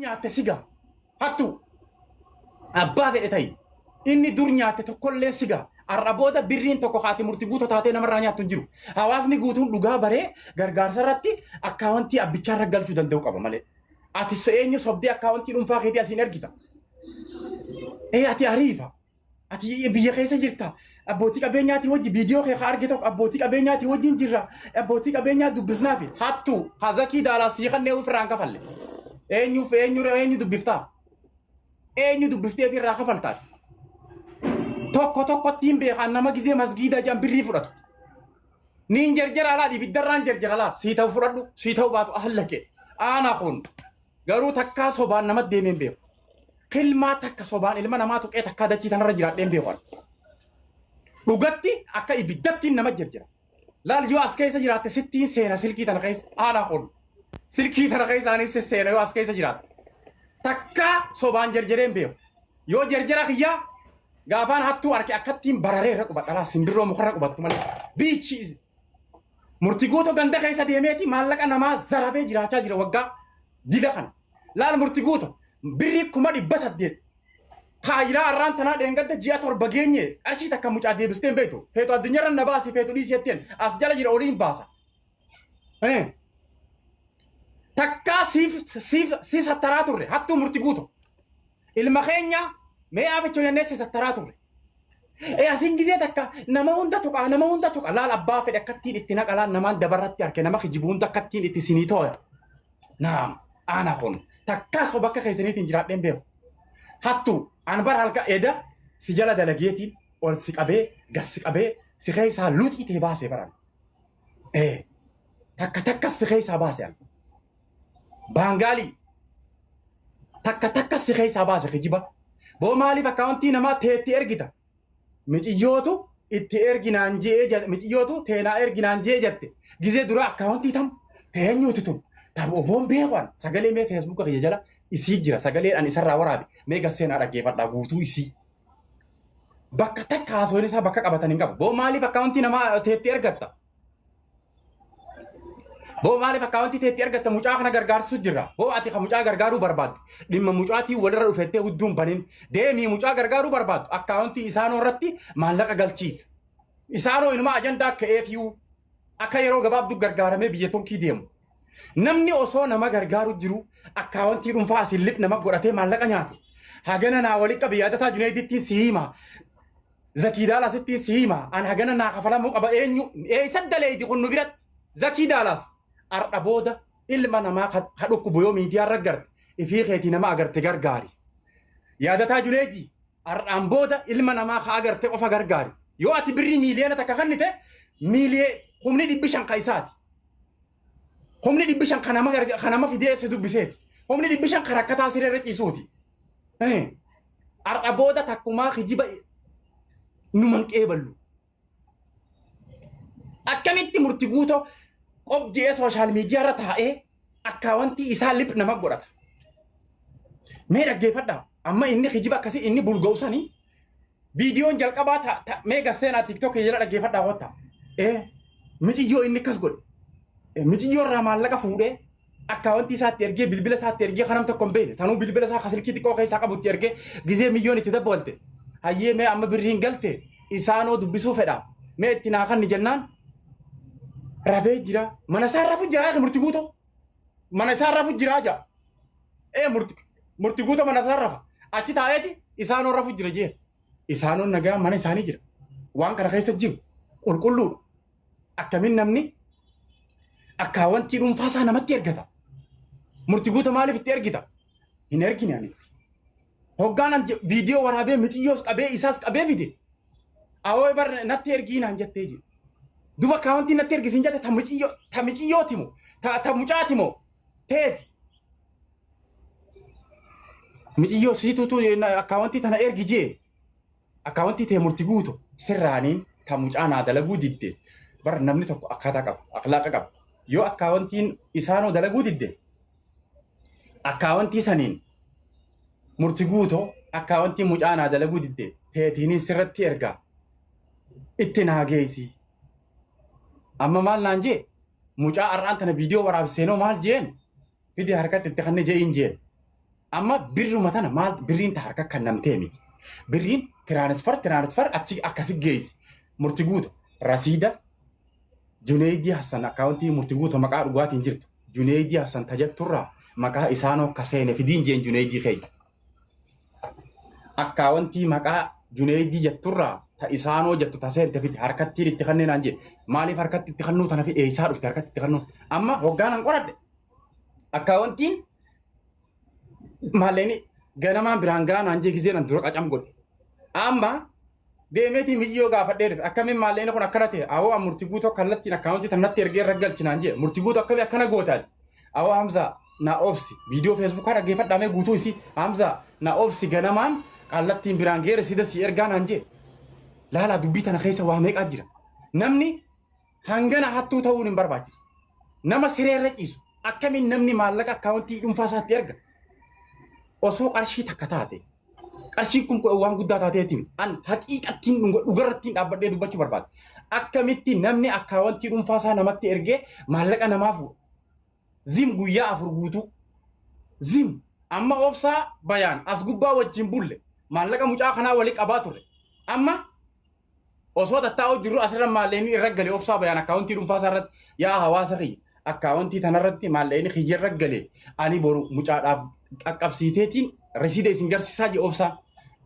nyaate siga hattu abbaa fedhe ta'i inni dur nyaate tokkollee siga arrabooda birriin tokko haati murtii guutuu taatee namarraa nyaattu hin jiru hawaasni guutuun dhugaa baree gargaarsa irratti akkaawwantii abbicharra galchuu danda'u qaba malee ati eenyu sobdee akkaawwantii dhuunfaa keetii asiin ergita ati ariifa ati biyya keessa jirta abbootii qabeenyaati wajji viidiyoo kee argite abbootii qabeenyaati wajjin jirra abbootii qabeenyaa dubbisnaafi hattu hazakii daalaasii kanneen ofirraan kafalle eenyu dubbiftaa eenyu dubbiftee ofirraa kafaltaa tokkottiin beekan nama gizee masgiida jan birrii fudhatu niin jarjara laa ibiddarraan jarjara laa sii ta'u fudhadhu sii ta'u baatu ahallake aana kun garuu takkaa sobaan nama deemeen beeku kilmaa takka sobaan ilma namaa tuqee takkaa dachii tanarra jiraadheen beekan dhugatti akka ibiddatti nama jarjara laal yoo as keessa jiraatte sittiin seena silkii tana keessa aana kun silkii tana keessa anis seena yoo as keessa jiraatte takkaa sobaan jarjareen beeku yoo jarjara kiyyaa gaafaan hattuu arke akkattiin bararee irra qubadhaa simbirroo mukarra qubattu malee biichi murtii guutuu ganda keessa deemeeti maallaqa namaa zarabee jiraachaa jira waggaa dila kana laal murtii guutuu birrii 800 kaayiraa arraan tanaa dheengadda ji'a torba geenye qarshii takka mucaa deebisteen beektu feetu addunyaarra na baasi feetu dhiisii jetteen as jala jira oliin baasa takkaa siif sattaraa turre hattuu murtii guutuu ilma keenya mee afichoo yennee si sattaraa turre asin gizee takka nama hunda tuqa laal abbaa fedhe akkattiin itti naqalaan namaan dabarratti harke nama kijibu hunda akkattiin itti sinii tooya naam ana kun takkaas bakka keessaniitiin jiraadheen beeku hattu an bar halka eda si jala dalageetiin ol si qabee gas si qabee si keessaa luuxii tee baasee baran takkas si keessaa baasee an baangaalii takkas si keessaa baase kijiba boo maaliif akkaawuntii namaa teetti ergita mixiyyootu itti erginaan jee mixiyyootu teenaa erginaan jee jette gizee dura akkaawuntii tam teenyuuti tun taboon beekan sagalee mee feesbuuka kiyya jala isii jira sagalee an isarraa waraabe mee gasseenaa dhaggeeffadhaa guutuu isii bakka takka haasoon isaa bakka qabatan hin qabu boo maaliif akkaawuntii namaa teetti ergatta boo maaliif akkaawuntii teetti ergatta mucaa kana gargaarsisu jirra boo ati ka mucaa gargaaruu barbaaddu dhimma mucaatii walirra dhufettee hudduun banin deemii mucaa gargaaruu barbaaddu akkaawuntii isaanoo irratti maallaqa galchiif isaanoo inuma ajandaa akka eefiyuu akka yeroo gabaabduu gargaaramee biyya tokkii deemu namni osoo nama gargaaru jiru akkaawuntii dhuunfaa asiin lip nama godhatee maallaqa nyaatu hagana naa walitti qabi yaadataa juneedittiin siima zakii daalaasittiin siima an hagana naa kafalamuu qaba eenyu saddaleeti kun nu biratti zakii daalaas arda booda ilma namaa kadhukkubu yoo miidiyaa raggarte ifii keetii nama agarte gargaari yaadataa juneedi ardaan booda ilma namaa ka agarte qofa gargaari yoo ati birrii miiliyoona takka kannite humni 500 ka isaati humni 500 kanama fidee si dubbiseeti humni 500 ka rakkataa siree ciisuuti arda booda takkumaa kijiba numan qeeballu akkamitti murtii guutoo qobjee sooshaal miidiyaa irra taa'ee akkaawuntii isaa lip nama godhata mee dhaggeeffadhaa amma inni kijiba akkasii inni bulga'usanii viidiyoon jalqabaa mee gasseenaa tiiktookii jala dhaggeeffadhaa hotta mixiyyoo inni akkas godhe mixiyyoo irraa maallaqa fuudhee akkaawuntii isaatti ergee bilbila isaatti ergee kanam tokko hin beekne sanuu bilbila isaa kasilkii xiqqoo keessaa qabutti ergee gizee milyoon itti dabbalte hayyee mee amma birriin galte isaanoo dubbisuu fedha mee itti naa kanni jennaan rafee jira mana isaa rafu jira murtii guutoo mana isaa rafu jira ja murtii guutoo mana isaa rafa achi taa'eeti isaanoo rafu jira jee isaanoo nagaa mana isaanii jira waan kana keessa jiru qulqulluudha akkamin namni akkaawuntii dhuunfaa isaa namatti ergata murtii guutoo maaliif itti ergita hin ergine ani hoggaan viidiyoo waraabee mixiyyoos qabee isaas qabee fide awoo bar natti ergiinaan jettee jiru duba akkaawuntii natti ergisiin jette ta miciyyooti moo ta mucaati moo teeti mixiyyoo siituutu akkaawuntii tana ergi jee akkaawuntii tee murtii guutoo sirraaniin ta mucaa naa dalaguu didde bar namni tokko akkaataa qaba akhlaaqa qaba yoo akkaawuntiin isaanoo dalaguu didde akkaawuntii saniin murtii guutoo akkaawuntii mucaa naa dalaguu didde teetiiniin sirratti ergaa itti naa geessi amma maal naan jee mucaa arraan tana viidiyoo waraabseenoo maal jeen fidi harkatti itti kanne jeein jeen amma birru matana maal birriin ta harka kan namtee miti birriin transfer achi akkasi geessi murti guutu rasiida Junaidi Hassan accounti murti guutu maqaa dhugaatiin jirtu Junaidi Hassan tajatturraa maqaa isaanoo kaseene fidiin jeen Junaidi feeyya accounti maqaa Junaidi jatturraa ta isaanoo jattu taseente fidi harkatti itti kanneen je maaliif harkatti itti kannuu tana fi eesaa dhufte harkatti itti kannuu amma hoggaanan qoradde accountiin maaleni ganamaan biraan gaanaan je gizeen an dura qacam godhe amma deemeti miyyoo gaafadheef akkamiin maaleni kun akkana ta'e awoo murti guutuu kallattiin accounti tanatti ergee raggalchinaan je murti guutuu akkamii akkana gootaati awoo Hamza na obsi video Facebook ara geeffadhaamee guutuu isi Hamza na obsi ganamaan kallattiin biraan geere sida si ergaanaan je laala dubbii tana keessa waa meeqa jira namni hangana hattuu ta'uun hin barbaachisu nama sireerra ciisu akkamiin namni maallaqa accounti dhuunfaa isaatti erga osoo qarshii takka taate qarshii kun waan guddaa taateetiin an haqiiqattiin dhugarrattiin dhaabbadhee dubbachuu barbaada akkamitti namni accounti dhuunfaa isaa namatti ergee maallaqa namaa fuudha zim guyyaa 4 guutuu zim amma obsaa bayaan as gubbaa wajjin bulle maallaqa mucaa kanaa walii qabaa ture amma osoo tattaa'u jiru asirra maalleeni irra galee obsaa bayaan accounti dhuunfaa isaa irratti yaa hawaasa kiyya accounti tanarratti maalleeni kiyya irra galee ani boru mucaadhaaf qaqqabsiiteetiin resiida isin garsiisaa je obsaa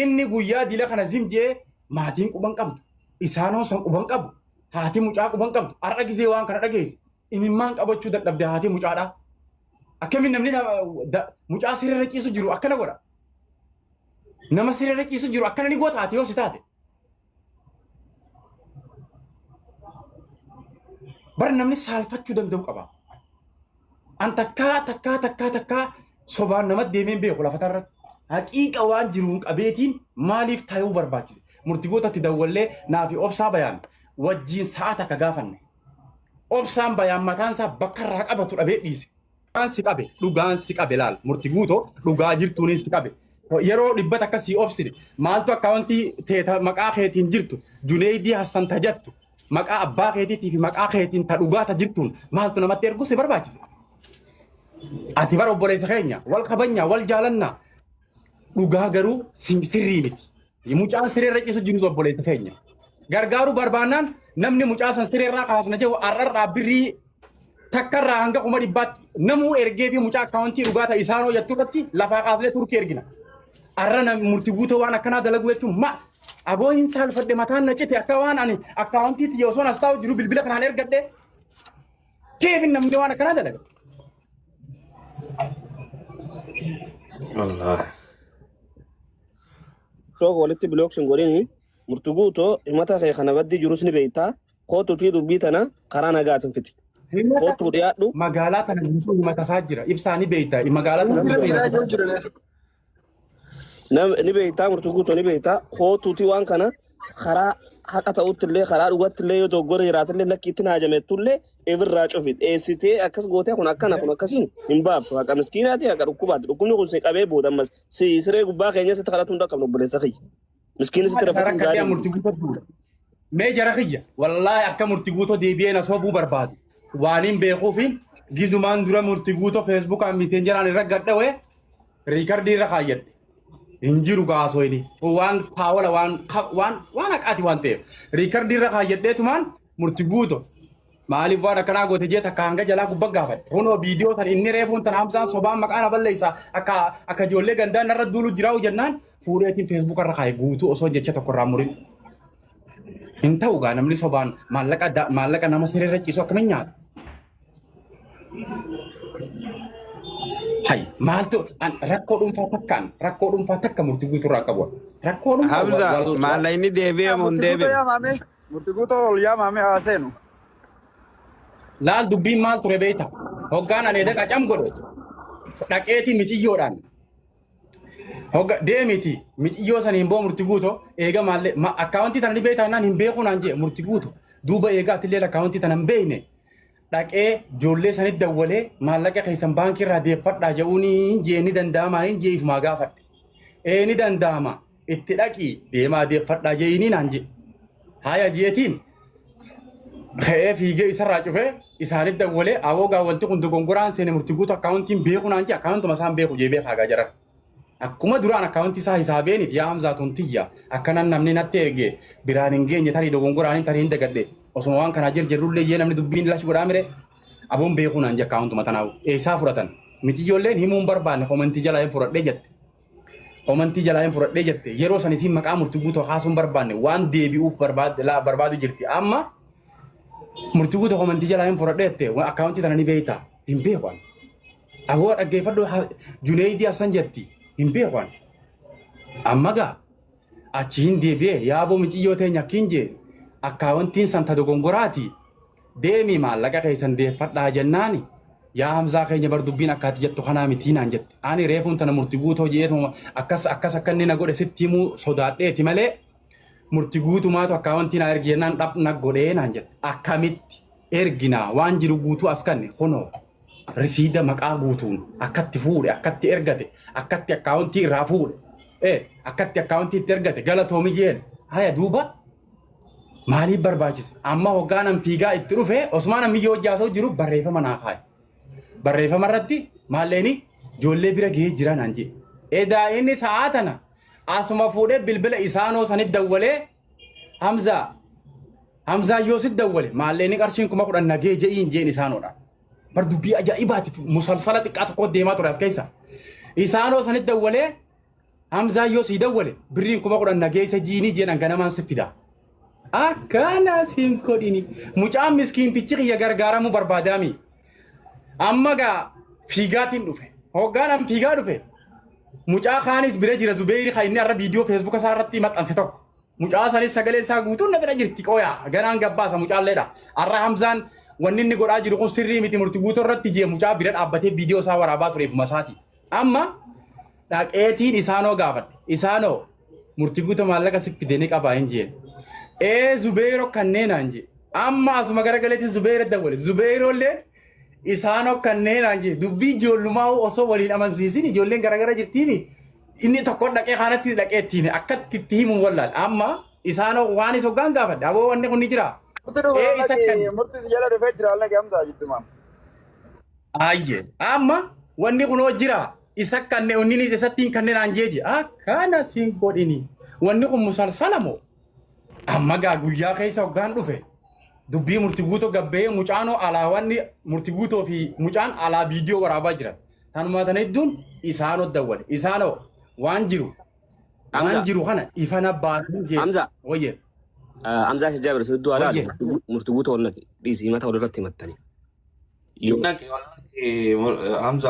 inni guyyaa dila kana zim jee maatiin quban qabdu isaanoo san quban qabu haati mucaa quban qabdu har'a gisee waan kana dhageesse imimmaan qabachuu dadhabde haati mucaadhaa akkamiin namni mucaa sirreerra ciisu jiru akkana godha nama sirreerra ciisu jiru akkana ni goota haati yoo si taate bar namni saalfachuu danda'u qaba an takkaa sobaan nama deemeen beeku lafa tarratti haqiiqa waan jiruun qabeetiin maaliif taa'uu barbaachise murtigootatti dawwallee naafi obsaa bayaan wajjiin sa'aata akka gaafanne obsaan bayaan mataan isaa bakka irraa qabatu dhabee dhiise dhugaan si qabe laal murtiguutoo dhugaa jirtuunis si qabe yeroo dhibbata akkasii obsine maaltu accounti teeta maqaa keetiin jirtu Junaidi Hassan tajattu maqaa abbaa keetiitii fi maqaa keetiin ta dhugaata jirtuun maaltu namatti ergu si barbaachise ati bara obboleessa keenya wal kabanya wal jaalannaa dhugaa garuu sirrii miti mucaan sireerra ciisu jiru obboleessa keenya gargaaru barbaannaan namni mucaa san sireerraa kaasna jehu arrarraa birrii takkarraa hanga kuma dhibbaatti namuu ergee fi mucaa accountii dhugaata isaanoo jetturratti lafaa kaaslee turkii ergina arra murti guutuu waan akkanaa dalagu jechuun ma aboo hin saalfadhe mataan na cite akka waan ani accountiitti yoo son as taa'u jiru bilbila kanaan ergadhe keefin namni waan akkanaa dalaga Allah. So walitti blocks ngorini murtuguuto himata kee kana baddi jirus ni beeyta kootu fi dubbii tana karaa nagaatiin fiti kootu dhiyaadhu magaalaa kana guutuu himata isaa jira ibsaa ni beeyta magaalaa kana ni beeyta murtuguuto ni beeyta kootuuti waan kana karaa haqa ta'uttillee karaa dhugattillee yoo doggora jiraatillee lakkiitti naajametullee evirraa cufit eessitee akkas gootee kun akkasiin hin baaftu haqa miskiinaati haqa dhukkubaati dhukkubni kun si qabee booda ammas si siree gubbaa keenya sitti kadhatu hin dhaqqabnu obboleessa kiyya miskiini sitti rafatu gaarii mee jara kiyya wallaahi akka murtiguutoo deebi'ee na sobuu barbaadu waaniin beekuufiin gizumaan dura murtiguutoo feesbuukaan miseenjeraan irra gadhawee riikardii irra kaayyadhe injiru gaasoyni waan paawala waan haqaati waan ta'eef riikardii irra kaayyadheetumaan murtiguutoo maaliif waan akkanaa goote jee takka hanga jalaa gubbaa gaafadhe kunoo viidiyoo tan inni reefuun tan Hamzaan sobaan maqaan balleessaa akka ijoollee gandaan narra duulu jiraa'u jennaan fuudheetiin feesbuuk irra kaayee guutuu osoo jecha tokko irraa murin hin ta'u gaa namni sobaan maallaqa nama sireerra ciisu akkamiin nyaata hay maaltu rakkoo dhuunfaa takka murtiguutu irraa qabu rakkoo dhuunfaa Hamza maalla inni deebi'ee mun deebi'e murtiguuto ol yaamame haaseenu laal dubbiin maal ture beeyta hoggaan ani dhaqa cam godhe dhaqeetii miciyyoodhaan deemiti miciyyoo saniin boo murtiguuto eega maallee akkaawuntii tana ni beeyta naan hin beeku naan jee murtiguuto duuba eegaa atillee akkaawuntii tana hin beeyne dhaqee ijoollee sanitti dawwalee maallaqa keessan baankii irraa deeffadhaa jedhuuni jee ni danda'amaa hin jee ifumaa gaafadhe ni danda'ama itti dhaqii deemaa deeffadhaa jeeni naan jee haya jeetiin ka'ee fiigee isarraa cufee isaanitti dawwalee awoo gaawwanti kun dogongoraan seene murtiguuto akkaawuntiin beeku naan jee akkaawuntuma isaan beeku jee beekaa gaa jaran akkuma duraan akkaawuntii isaa hisaabeeniif yaa Hamzaa tuntiyya akkanan namni natti erge biraan hin geenye tarii dogongoraan tarii hin dagadhe osuma waan kanaa jirrullee yee namni dubbiin lashi godhaa mire aboon beekuu naan jee akkaawuntuma tanaawu eessaa fudhatan miti ijoolleen himuun barbaanne komantii jalaa hin fudhadhee jette komantii jalaa hin fudhadhee jette yeroo san isiin maqaa murtii guutoo haasuun barbaanne waan deebi'uuf barbaadu jirti amma murtii guutoo komantii jalaa hin fudhadhee jette akkaawuntii tana ni beeyta hin beekan aboo dhaggeeffadhu Junaydii asan jetti hin beekan amma gaa achi hin deebi'e yaaboo minciyyoo teenya akkiin jee akkaawuntiin santa dogongoraati deemii maallaqa keessan deeffadhaa jennaani yaa Hamzaa keenya bar dubbiin akkaati jettu kanaa mitii naan jette ani reefuun tana murtii guutoo jeetuma akkas akka inni na godhe sitti himuu sodaadheeti malee murtii guutumaatu akkaawuntiin na ergi jennaan na godhee naan jette akkamitti erginaa waan jiru guutuu as kanne kunoo risiida maqaa guutuun akkatti fuudhe akkatti ergate akkatti akkaawuntii irraa fuudhe akkatti akkaawuntii itti ergate galatoomi jeen haya duuba maaliif barbaachise amma hoggaanan fiigaa itti dhufe Osmaan ammiyyoo hojjaasoo jiru barreeffama naa kaaye barreeffama irratti maalleeni ijoollee bira gahee jira naan jedhe edaa inni sa'aa tana asuma fuudhee bilbila isaanoo sanit dawwalee Hamzaa yoo sit dawwale maalleeni qarshiin 10,000 nagee je'iin jeen isaanoodha bar dubbii ajaa'ibaati musalsala xiqqaa tokko deemaa ture as keessa isaanoo sanit dawwalee Hamzaa yoo sii dawwale birriin 10,000 nagee isa jiinii jeen ganamaan si fida akkana siin kodhini mucaan miskiintichi kiyya gargaaramuu barbaadaami amma gaa fiigaatiin dhufe hoggaanan fiigaa dhufe mucaa kaanis bira jira Zubeeri kan inni har'a viidiyoo feesbuuka isaa irratti maxxanse tokko mucaa sanis sagalee isaa guutuun na bira jirti qooyaa ganaan gabbaasa mucaalleedha har'a Hamzaan wanni inni godhaa jiru kun sirrii miti murtii guutuu irratti jee mucaa bira dhaabbatee viidiyoo isaa waraabaa tureef masaati amma dhaqeetiin isaanoo gaafadhe isaanoo murtii guutuu maallaqa si fidee qabaa hin jeen Zubeero kanneenaan jee amma asuma garagaleetiin Zubeero dawwale Zubeerolleen isaanoo kanneenaan jee dubbii ijoollumaa osoo waliin amansiisin ijoolleen garagara jirtiin inni tokko dhaqee kanatti dhaqeettiin akkatti itti himuun wallaal amma isaanoo waan isa hoggaan gaafadhe aboo wanni kun ni jira isa kan murtii si jala dhufee jira alna Hamzaa jiddumaan ayye amma wanni kun hoo jira isa kanne onni isattiin kanneenaan jeeji akkana siin godhini wanni kun musalsalamoo amma gaa guyyaa keessa hoggaan dhufe dubbii murtii guutoo gabbee mucaanoo alaawanni murtii guutoo fi mucaan alaa viidiyoo waraabaa jiran tanuma tan hedduun isaanoo dawwale isaanoo waan jiru kana ifana baatanii jee Hamza wayye Hamza ke Jabir suddu ala murtii guutoo onnake dhiisii mata walirratti himattanii Hamza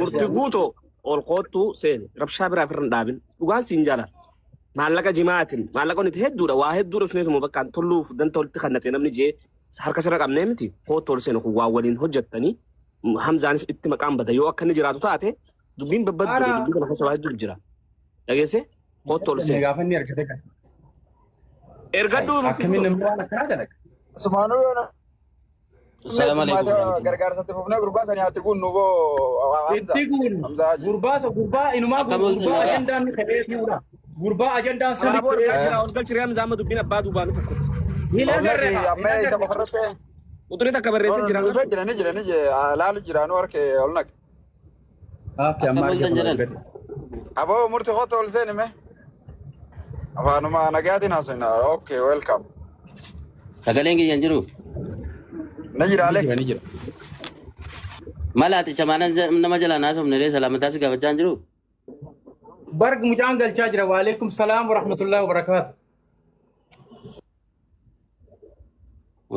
murtii guutoo ol qoottuu seene rabshaa biraa firran dhaabin dhugaan siin jaalala maallaqa jimaatiin maallaqa onniti hedduudha waa hedduudha suneetuma bakka tolluuf danta walitti kannatee namni jee harka sirra qabnee miti hootoo ol seenu kun waa waliin hojjettanii Hamzaanis itti maqaan bada yoo akka inni jiraatu taate dubbiin babbaddu dubbii kana keessa waa hedduutu jira dhageesse hootoo ol seenu gaafanni argate kan ergaduu akkamiin namni waan akkanaa dalaga Usmaanuu yoo gargaarsatti fufnee gurbaa sanii ati kun nuboo itti kun gurbaa inumaa gurbaa ajandaan kadhee fuudha gurbaa ajandaan sani ol galchiree Hamzaa amma dubbiin abbaa duubaa nu fukkutti amma isa qofarratti uturii takka barreessee jira jirani laalu jiraanu harke ol naqe aboo murtii hoota ol seeni me afaanuma nagaatiin haasofna okay welcome sagaleen kiyyan jiru na jira Alex malaati chamaana nama jala naasofne ree salaamataas gaafachaa jiru barg mucaan galchaa jira wa alaikum salaam wa rahmatullahi wa barakatuh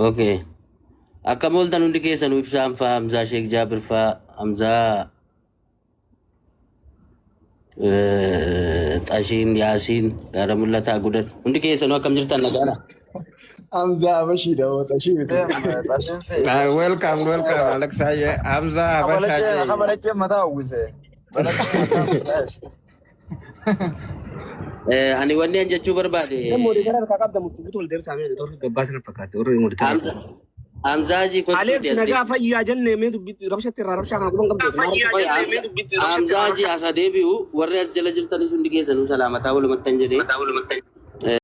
okay akkam ooltan hundi keessanuu ibsaan faa Hamzaa Sheek Jaabir faa Hamzaa Xashiin Yaasiin Gaara Mul'ataa Gudar hundi keessanuu akkam jirtan nagaadha Hamzaa Abashiidha Xashii miti welcome Alexaye Hamzaa Abashiidha kabalachee mataa uwwise ani wanni an jechuu barbaade moodii gara harkaa qabda murtii guutuu ol deemsaamee torri gabbaa sana fakkaate warri moodii kana Hamzaaji Alex nagaa fayyaa jennee mee dubbitti rabshatti irraa rabshaa kana guban qabdu Hamzaaji asa deebi'u warri as jala jirtanis hundi keessanuu salaamataa walumattan jedhee